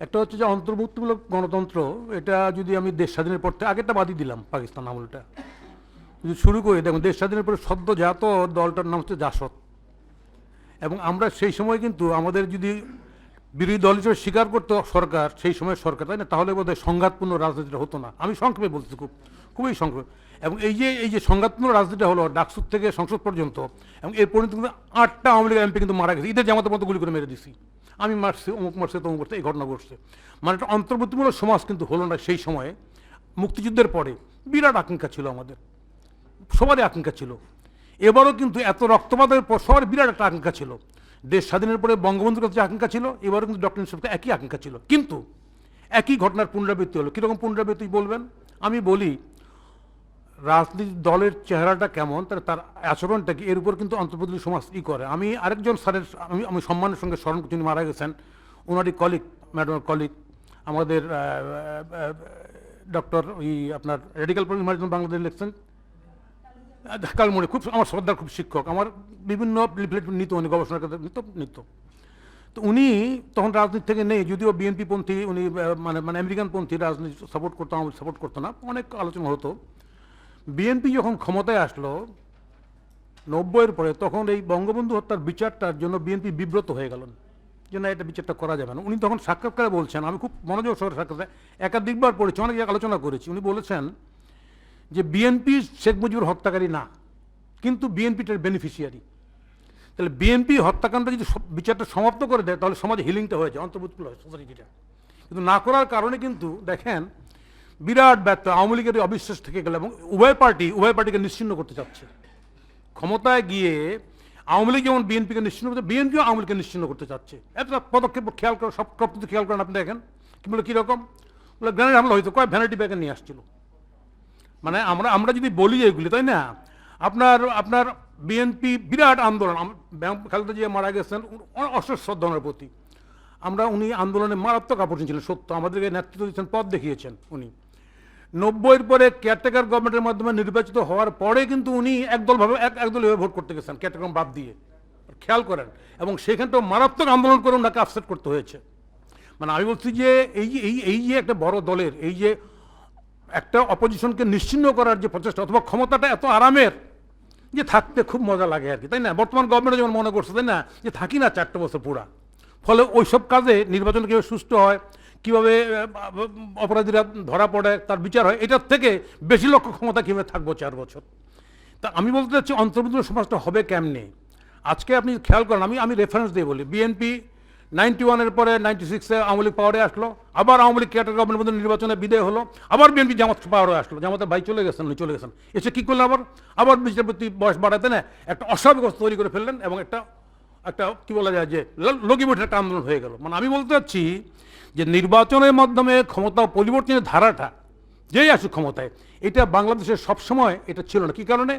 একটা হচ্ছে যে অন্তর্ভুক্তিমূলক গণতন্ত্র, এটা যদি আমি দেশ স্বাধীনের পর থেকে, আগেরটা বাদই দিলাম পাকিস্তান আমলটা, যদি শুরু করি দেখুন দেশ স্বাধীনের পরে সদ্যজাত দলটার নাম হচ্ছে জাসদ। এবং আমরা সেই সময় কিন্তু আমাদের যদি বিরোধী দল হিসেবে স্বীকার করতো সরকার, সেই সময় সরকার, তাই না, তাহলে বোধহয় সংঘাতপূর্ণ রাজনীতিটা হতো না। আমি সংক্ষেপে বলছি, খুবই সংক্ষেপে। এবং এই যে সংঘাতপূর্ণ রাজনীতিটা হলো ডাকসুর থেকে সংসদ পর্যন্ত, এবং এর পরিণতি কিন্তু 8টা আওয়ামী লীগের এমপি কিন্তু মারা গেছে, ঈদের জামাতের মতো গুলি করে মেরে দিছি, আমি মারছি, অমুক মারছে, তমুক করছে, এই ঘটনা ঘটছে। মানে একটা অন্তর্বর্তীমূলক সমাজ কিন্তু হলো না সেই সময়ে। মুক্তিযুদ্ধের পরে বিরাট আকাঙ্ক্ষা ছিল আমাদের, সবারই আকাঙ্ক্ষা ছিল। এবারও কিন্তু এত রক্তপাতের পর সবার বিরাট একটা আকাঙ্ক্ষা ছিল। দেশ স্বাধীনের পরে বঙ্গবন্ধুর কাছে আকাঙ্ক্ষা ছিল, এবারও কিন্তু ডক্টর ইউনূসের একই আকাঙ্ক্ষা ছিল। কিন্তু একই ঘটনার পুনরাবৃত্তি হলো। কীরকম পুনরাবৃত্তি বলবেন? আমি বলি, রাজনীতি দলের চেহারাটা কেমন, তার আচরণটা কি, এর উপর কিন্তু অন্তর্বর্তী সমাজ করে। আমি আরেকজন স্যারের আমি সম্মানের সঙ্গে স্মরণ করছি, মারা গেছেন, ওনারই কলিগ, ম্যাডামের কলিগ, আমাদের ডক্টর আপনার রেডিক্যাল পলিটিক্স বাংলাদেশ লিখছেন কালমুড়ি, খুব আমার শ্রদ্ধার খুব শিক্ষক, আমার বিভিন্ন লিফলেট নিত, উনি গবেষণার ক্ষেত্রে নিত। তো উনি তখন রাজনীতি থেকে নেই, যদিও বিএনপি পন্থী, উনি মানে আমেরিকান পন্থী রাজনীতি সাপোর্ট করতো, আমার সাপোর্ট করতো না, অনেক আলোচনা হতো। বিএনপি যখন ক্ষমতায় আসলো 90-এর পরে, তখন এই বঙ্গবন্ধু হত্যার বিচারটার জন্য বিএনপি বিব্রত হয়ে গেলেন যে না, এটা বিচারটা করা যাবে না। উনি তখন সাক্ষাৎকারে বলছেন, আমি খুব মনোযোগ সহকারে সাক্ষাৎকারে একাধিকবার পড়েছি, অনেক আলোচনা করেছি, উনি বলেছেন যে বিএনপি শেখ মুজিবুর হত্যাকারী না, কিন্তু বিএনপিটার বেনিফিশিয়ারি। তাহলে বিএনপি হত্যাকাণ্ড যদি বিচারটা সমাপ্ত করে দেয়, তাহলে সমাজে হিলিংটা হয়ে যায়, অন্তর্ভুক্ত হয় সোসাইটিটা। কিন্তু না করার কারণে কিন্তু দেখেন বিরাট ব্যর্থ, আওয়ামী লীগের অবিশ্বাস থেকে গেল, এবং উভয় পার্টিকে নিশ্চিহ্ন করতে চাচ্ছে। ক্ষমতায় গিয়ে আওয়ামী লীগ যেমন বিএনপিকে নিশ্চিহ্ন করতে, বিএনপিও আওয়ামী লীগকে নিশ্চিহ্ন করতে চাচ্ছে। এত পদক্ষেপ খেয়াল করে, সব প্রকৃতি খেয়াল করেন আপনি, দেখেন কি বলে, কীরকম বলে, গ্রেনেড হামলা হয়তো কয় ভ্যানিটি ব্যাগে নিয়ে আসছিল। মানে আমরা যদি বলি এগুলি, তাই না, আপনার বিএনপি বিরাট আন্দোলন, খালেদা জিয়া মারা গেছেন, অশেষ শ্রদ্ধা ওনার প্রতি, উনি আন্দোলনে মারাত্মক আপত্তি ছিলেন, সত্য, আমাদেরকে নেতৃত্ব দিচ্ছেন, পথ দেখিয়েছেন উনি। 90-এর পরে কেয়ারটেকার গভর্নমেন্টের মাধ্যমে নির্বাচিত হওয়ার পরে কিন্তু উনি একদলীয়ভাবে ভোট করতে গেছেন, কেয়ারটেকার বাদ দিয়ে, খেয়াল করেন। এবং সেখানটাও মারাত্মক আন্দোলন করে ওনাকে আপসেট করতে হয়েছে। মানে আমি বলছি যে এই যে একটা বড় দলের এই যে একটা অপোজিশনকে নিশ্চিহ্ন করার যে প্রচেষ্টা, অথবা ক্ষমতাটা এত আরামের যে থাকতে খুব মজা লাগে আর কি, তাই না, বর্তমান গভর্নমেন্ট যেমন মনে করছে, তাই না, যে থাকি না 4টা বছর পুরা। ফলে ওইসব কাজে নির্বাচন কীভাবে সুষ্ঠু হয়, কীভাবে অপরাধীরা ধরা পড়ে, তার বিচার হয়, এটার থেকে বেশি লক্ষ্য ক্ষমতা কীভাবে থাকবো 4 বছর। তা আমি বলতে চাচ্ছি অন্তর্ভুক্ত সমাজটা হবে কেমনে। আজকে আপনি খেয়াল করেন, আমি রেফারেন্স দিয়ে বলি, বিএনপি 91-এর পরে 96-এ আওয়ামী লীগ পাওয়ারে আসলো, আবার আওয়ামী লীগ কেয়ারটেকার গভর্নমেন্ট নির্বাচনে বিদায় হলো, আবার বিএনপি জামাত পাওয়ারে আসলো, জামাতের ভাই চলে গেছেন, এসে কী করলেন, আবার বিচারপতি বয়স বাড়াতে না একটা অস্বাভাবিক অবস্থা তৈরি করে ফেললেন, এবং একটা কি বলা যায় যে লগিবঠের একটা আন্দোলন হয়ে গেল। মানে আমি বলতে চাচ্ছি যে নির্বাচনের মাধ্যমে ক্ষমতা পরিবর্তনের ধারাটা যেই আসুক ক্ষমতায়, এটা বাংলাদেশের সবসময় এটা ছিল না। কি কারণে?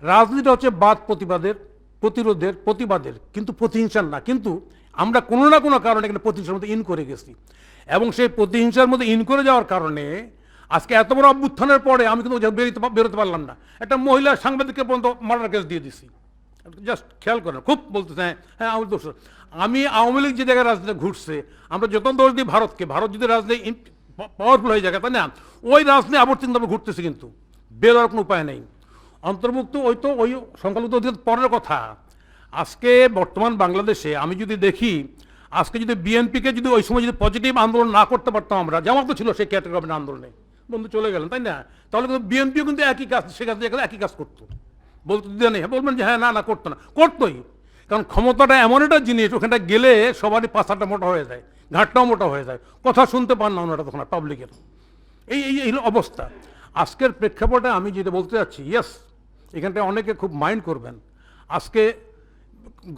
রাজনীতিটা হচ্ছে বাদ প্রতিবাদের, প্রতিরোধের, প্রতিবাদের, কিন্তু প্রতিহিংসার না। কিন্তু আমরা কোনো না কোনো কারণে এখানে প্রতিহিংসার মধ্যে ইন করে গেছি, এবং সেই প্রতিহিংসার মধ্যে ইন করে যাওয়ার কারণে আজকে এত বড় অভ্যুত্থানের পরে আমি কিন্তু বেরোতে পারলাম না, একটা মহিলা সাংবাদিককে পর্যন্ত মার্ডার কেস দিয়ে দিছি। জাস্ট খেয়াল করেন, খুব বলতেছে হ্যাঁ আওয়ামী দোষ। আমি আওয়ামী লীগ যে জায়গায় রাজনীতি ঘুরছে, আমরা যত দোষ দিই ভারতকে, ভারত যদি রাজনীতি পাওয়ারফুল হয়ে যায়, তাই না, ওই রাজনীতি আবর্তিনভাবে ঘুরতেছে, কিন্তু বেরোর কোনো উপায় নেই। অন্তর্ভুক্ত ওই সংখ্যালঘু অধিকার পরের কথা। আজকে বর্তমান বাংলাদেশে আমি যদি দেখি, আজকে যদি বিএনপিকে যদি ওই সময় যদি পজিটিভ আন্দোলন না করতে পারতাম আমরা, যেমন তো ছিল সেই ক্যাটাগরি গভর্নমেন্ট আন্দোলনে, বন্ধু চলে গেলেন, তাই না, তাহলে কিন্তু বিএনপিও কিন্তু একই কাজ, সে কাজ একই কাজ করতো। বলতে দিতে নেই, বলবেন যে হ্যাঁ না করতো না, করতোই। কারণ ক্ষমতাটা এমন একটা জিনিস, ওখানটা গেলে সবারই পাছাটা মোটা হয়ে যায়, ঘাটটাও মোটা হয়ে যায়, কথা শুনতে পান না ওনারা তখন পাবলিকের। এই অবস্থা। আজকের প্রেক্ষাপটে আমি যেটা বলতে চাচ্ছি, ইয়েস, এখানটায় অনেকে খুব মাইন্ড করবেন। আজকে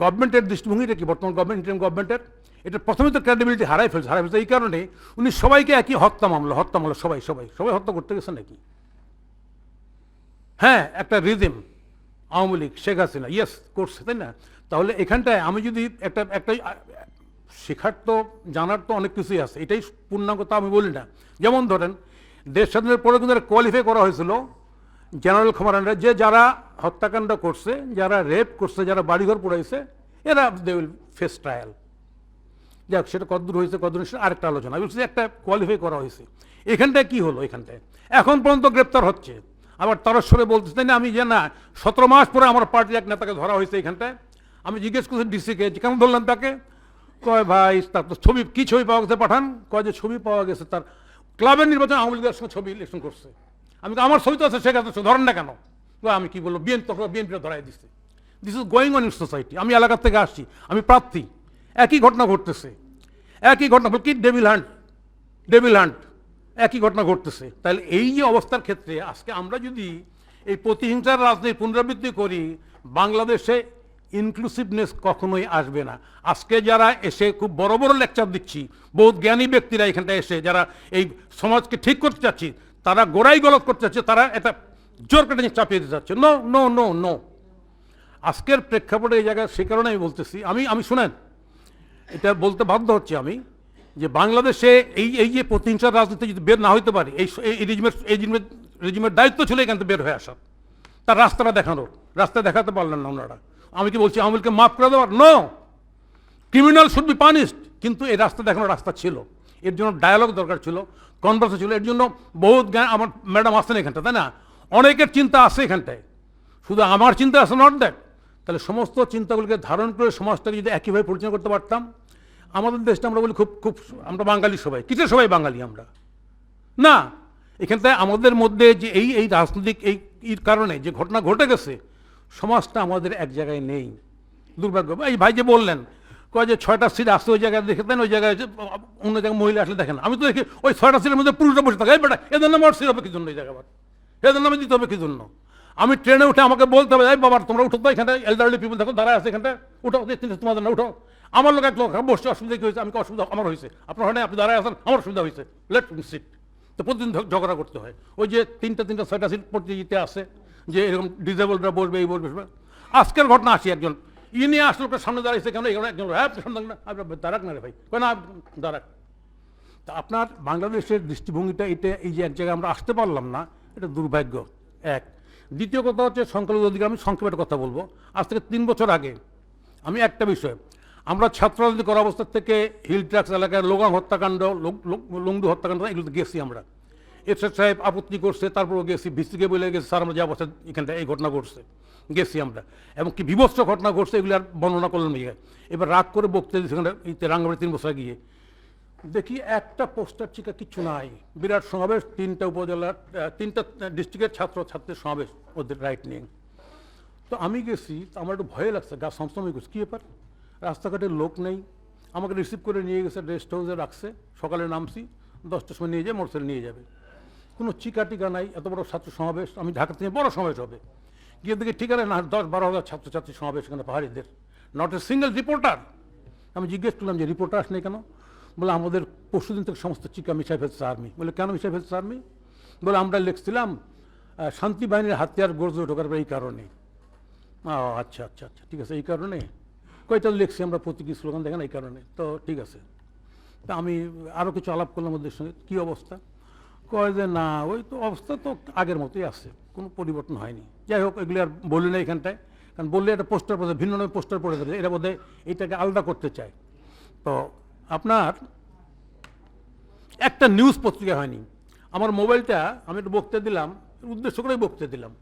গভর্নমেন্টের দৃষ্টিভঙ্গিটা কি, বর্তমান গভর্নমেন্টের এটা প্রথমে তো ক্রেডিবিলিটি হারাই ফেলছে। এই কারণে উনি সবাইকে একই হত্যা মামলা সবাই হত্যা করতে গেছে নাকি। হ্যাঁ, একটা রিজিম আওয়ামী লীগ, শেখ হাসিনা, ইয়েস করছে, তাই না। তাহলে এখানটায় আমি যদি একটা শেখার তো জানার তো অনেক কিছুই আছে, এটাই পূর্ণাঙ্গতা আমি বলি না। যেমন ধরেন দেশ স্বাধীনের পরে কিন্তু কোয়ালিফাই করা হয়েছিল জেনারেল ক্ষমতারা, যে যারা হত্যাকাণ্ড করছে, যারা রেপ করছে, যারা বাড়িঘর পোড়াইছে, এরা দে উইল ফেস ট্রায়াল। যাক সেটা কতদূর হয়েছে কতদূর সেটা আরেকটা আলোচনা। আমি বলছি একটা কোয়ালিফাই করা হয়েছে। এখানটায় কি হলো? এখানটায় এখন পর্যন্ত গ্রেপ্তার হচ্ছে, আবার তারস্বরে বলতেছে তাই না আমি যে না 17 মাস পরে আমার পার্টির এক নেতাকে ধরা হয়েছে এখানটায়। আমি জিজ্ঞেস করছি ডিসিকে যে কেন ধরলেন তাকে? কয় ভাই তার তো ছবি, কি ছবি পাওয়া গেছে পাঠান। কয় যে ছবি পাওয়া গেছে তার ক্লাবের নির্বাচন আওয়ামী লীগের সঙ্গে ছবি ইলেকশন করছে। আমি আমার ছবি তো আছে সেখানে ধরেন না কেন? আমি কি বলবো, বিএনপিটা ধরাই দিচ্ছে। This is going on in society. আমি এলাকার থেকে আসছি, আমি প্রার্থী, একই ঘটনা ঘটতেছে, একই ঘটনা কি ডেভিল হান্ট একই ঘটনা ঘটতেছে। তাহলে এই যে অবস্থার ক্ষেত্রে আজকে আমরা যদি এই প্রতিহিংসার রাজনীতির পুনরাবৃত্তি করি, বাংলাদেশে ইনক্লুসিভনেস কখনোই আসবে না। আজকে যারা এসে খুব বড় বড় লেকচার দিচ্ছি, বহুত জ্ঞানী ব্যক্তিরা এখানটায় এসে যারা এই সমাজকে ঠিক করতে চাচ্ছি, তারা গোড়াই গলত করতে চাচ্ছে, তারা এটা জোর কেটে চাপিয়ে দিতে চাচ্ছে। No no no no. আজকের প্রেক্ষাপটে এই জায়গায় সে কারণে আমি বলতেছি, আমি শুনেন এটা বলতে বাধ্য হচ্ছে আমি, যে বাংলাদেশে এই যে প্রতিহিংসার রাজনীতি যদি বের না হইতে পারে, এই রেজিমের দায়িত্ব ছিল এখান থেকে বের হয়ে আসার, তার রাস্তাটা দেখানোর। রাস্তা দেখাতে পারলেন না ওনারা। আমি কি বলছি আওয়ামী লীগকে মাফ করে দেওয়ার? No, criminal should be punished. কিন্তু এই রাস্তা দেখানোর রাস্তা ছিল, এর জন্য ডায়ালগ দরকার ছিল, কনভার্সেশন ছিল, এর জন্য বহুত জ্ঞান। আমার ম্যাডাম আসছেন এখানটা, তাই না? অনেকের চিন্তা আছে এখানটায়, শুধু আমার চিন্তা আছে নট দ্যাট। তাহলে সমস্ত চিন্তাগুলোকে ধারণ করে সমাজটাকে যদি একইভাবে পরিচালনা করতে পারতাম, আমাদের দেশটা আমরা বলি খুব খুব আমরা বাঙালি সবাই, কিসের সবাই বাঙালি আমরা না। এখানটায় আমাদের মধ্যে যে এই রাজনৈতিক এই কারণে যে ঘটনা ঘটে গেছে, সমাজটা আমাদের এক জায়গায় নেই, দুর্ভাগ্য। এই ভাই যে বললেন কয় যে 6টা সিট আসতে ওই জায়গায় দেখে দেন, ওই জায়গায় অন্য জায়গায় মহিলা আসলে দেখেন। আমি তো দেখি ওই 6টা সিটের মধ্যে পুরুষরা বসে থাকে, এই বেটা এদের নামে সিট হবে কি জন্য, এই জায়গা এদের নামে দিতে হবে কি জন্য? আমি ট্রেনে উঠে আমাকে বলতে হবে এই বাবা তোমরা উঠো তো, এখানটা এলডারলি পিপল দেখো দাঁড়ায় আছে এখানটা, উঠো তোমাদের না উঠো। আমার লোক এক লোক বসছে, অসুবিধা কি হয়েছে? আমি অসুবিধা আমার হয়েছে, আপনার হয় না, আপনি দাঁড়ায় আছেন, আমার অসুবিধা হয়েছে, লেট সিট। তো প্রতিদিন ঝগড়া করতে হয়। ওই যে 6টা সিট প্রতিযোগিতা আছে যে এরকম ডিসেবলরা বসবে, এই বসবে। আজকের ঘটনা আসি, একজন ইনি আসলে সামনে দাঁড়াইছে কেন? একজন দাঁড়াক না রে ভাই, না দাঁড়াক। তা আপনার বাংলাদেশের দৃষ্টিভঙ্গিটা এটা, এই যে এক জায়গায় আমরা আসতে পারলাম না, এটা দুর্ভাগ্য এক। দ্বিতীয় কথা হচ্ছে সংখ্যালঘু অধিকার। আমি সংক্ষেপে কথা বলবো। আজ থেকে 3 বছর আগে আমি একটা বিষয়, আমরা ছাত্র রাজনীতি করা অবস্থা থেকে হিল ট্র্যাক্স এলাকায় লোগাং হত্যাকাণ্ড, লংডু হত্যাকাণ্ড, এগুলোতে গেছি আমরা। এরশাদ সাহেব আপত্তি করছে, তারপরও গেছি, ভিসিকে বলে গেছে স্যার আমরা যে অবস্থা এখানটা এই ঘটনা ঘটছে, গেছি আমরা, এবং কি বিভৎস ঘটনা ঘটছে এগুলি আর বর্ণনা করলাম। এবার রাগ করে বক্তৃতা দিচ্ছি সেখানে রাঙ্গামাটি 3 বছর গিয়ে দেখি একটা পোস্টার চিকা কিচ্ছু নাই, বিরাট সমাবেশ, 3টা উপজেলার 3টা ডিস্ট্রিক্টের ছাত্রের সমাবেশ ওদের রাইট নিয়ে। তো আমি গেছি, আমার একটু ভয় লাগছে, গা সমসমে গেছি, কী ব্যাপার, রাস্তাঘাটে লোক নেই। আমাকে রিসিভ করে নিয়ে গেছে, রেস্ট হাউসে রাখছে, সকালে নামছি, 10টার সময় নিয়ে যায়, মোটরসাইকেল নিয়ে যাবে, কোনো চিকা টিকা নাই। এত বড় ছাত্র সমাবেশ, আমি ঢাকা থেকে বড় সমাবেশ হবে, গিয়ে দেখি ঠিকানা না 10-12 হাজার ছাত্রছাত্রী সমাবেশ এখানে পাহাড়িদের, নট এ সিঙ্গেল রিপোর্টার। আমি জিজ্ঞেস করলাম যে রিপোর্টার আসলে কেন? বলে আমাদের পরশুদিন থেকে সমস্ত চিকা মিশাই ফেলছে আর্মি। বলে কেন মিশাই ফেলছে আর্মি? বলে আমরা লিখছিলাম শান্তি বাহিনীর হাতিয়ার গর্জে ঢোকার এই কারণে। আচ্ছা আচ্ছা আচ্ছা ঠিক আছে, এই কারণে কয়টা লিখছি আমরা প্রতীকী স্লোগান দেখেন, এই কারণে। তো ঠিক আছে। তা আমি আরও কিছু আলাপ করলাম ওদের সঙ্গে, কী অবস্থা? কয় যে না ওই তো অবস্থা তো আগের মতোই আছে, কোনো পরিবর্তন হয়নি। যাই হোক, এগুলি আর বলি না এখানটায়, কারণ বললে একটা পোস্টার পড়ে, ভিন্ন নামে পোস্টার পড়ে যাবে, এটা বোধহয় এটাকে আলাদা করতে চায়। তো আপনার একটা নিউজ পত্রিকা হয়নি, আমার মোবাইলটা আমি একটু বক্তৃতা দিলাম, উদ্দেশ্য করেই বক্তৃতা দিলাম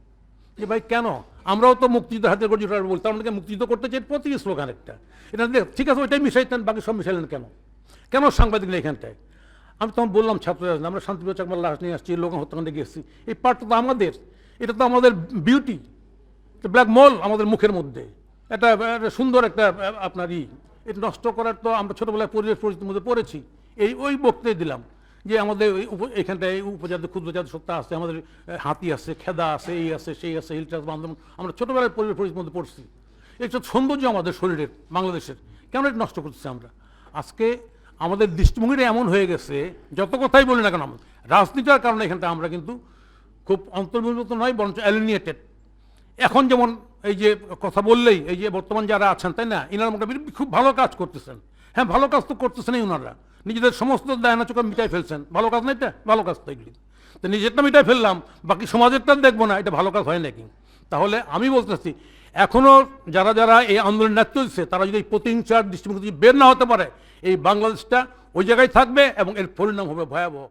যে ভাই কেন আমরাও তো মুক্তিযুদ্ধ হাতে গর্জিত বলতাম, আমাদেরকে মুক্তিযুদ্ধ করতে চাই, প্রতীকী স্লোগান একটা, এটা ঠিক আছে ওইটাই মিশাইতেন, বাকি সব মিশাইলেন কেন? কেন সাংবাদিক নেই এখানটায়? আমি তখন বললাম ছাত্র রাজনীতি, আমরা শান্তিপ্রিয় চাকমার লাশ নিয়ে আসছি, লোক হত্যাকাণ্ডে গেছি, এই পার্টটা তো আমাদের, এটা তো আমাদের বিউটি, ব্ল্যাক মল আমাদের মুখের মধ্যে, এটা সুন্দর একটা আপনার এটা নষ্ট করার তো আমরা ছোটোবেলায় পরিবেশ পরিস্থিতির মধ্যে পড়েছি। ওই বক্তৃতা দিলাম যে আমাদের এখানটায় উপজাতি ক্ষুদ্র জাতি সত্তা আছে, আমাদের হাতি আছে, খেদা আছে, এই আছে সেই আছে, হিল ট্রাস বান্ধব, আমরা ছোটোবেলায় পরিবেশ পরিস্থিতির মধ্যে পড়ছি। এটা সৌন্দর্য আমাদের শরীরের, বাংলাদেশের, কেন এটা নষ্ট করতেছি আমরা? আজকে আমাদের দৃষ্টিভঙ্গিটা এমন হয়ে গেছে, যত কথাই বলি না কেন রাজনীতির কারণে এখানটা আমরা কিন্তু খুব অন্তর্ভুক্ত নয়, বরঞ্চ অ্যালিনিয়েটেড। এখন যেমন এই যে কথা বললেই এই যে বর্তমান যারা আছেন, তাই না, ইনারা মোটামুটি খুব ভালো কাজ করতেছেন। হ্যাঁ, ভালো কাজ তো করতেছেনই, ওনারা নিজেদের সমস্ত দায়না চোখা মিটাই ফেলছেন, ভালো কাজ না এটা, ভালো কাজ তো এগুলি। তো নিজেরটা মিটাই ফেললাম, বাকি সমাজেরটা দেখবো না, এটা ভালো কাজ হয় নাকি? তাহলে আমি বলতেছি এখনও যারা যারা এই আন্দোলনের নেতৃত্ব দিচ্ছে, তারা যদি এই প্রতিহিংসার দৃষ্টিভঙ্গি বের না হতে পারে, এই বাংলাদেশটা ওই জায়গায় থাকবে এবং এর পরিণাম হবে ভয়াবহ।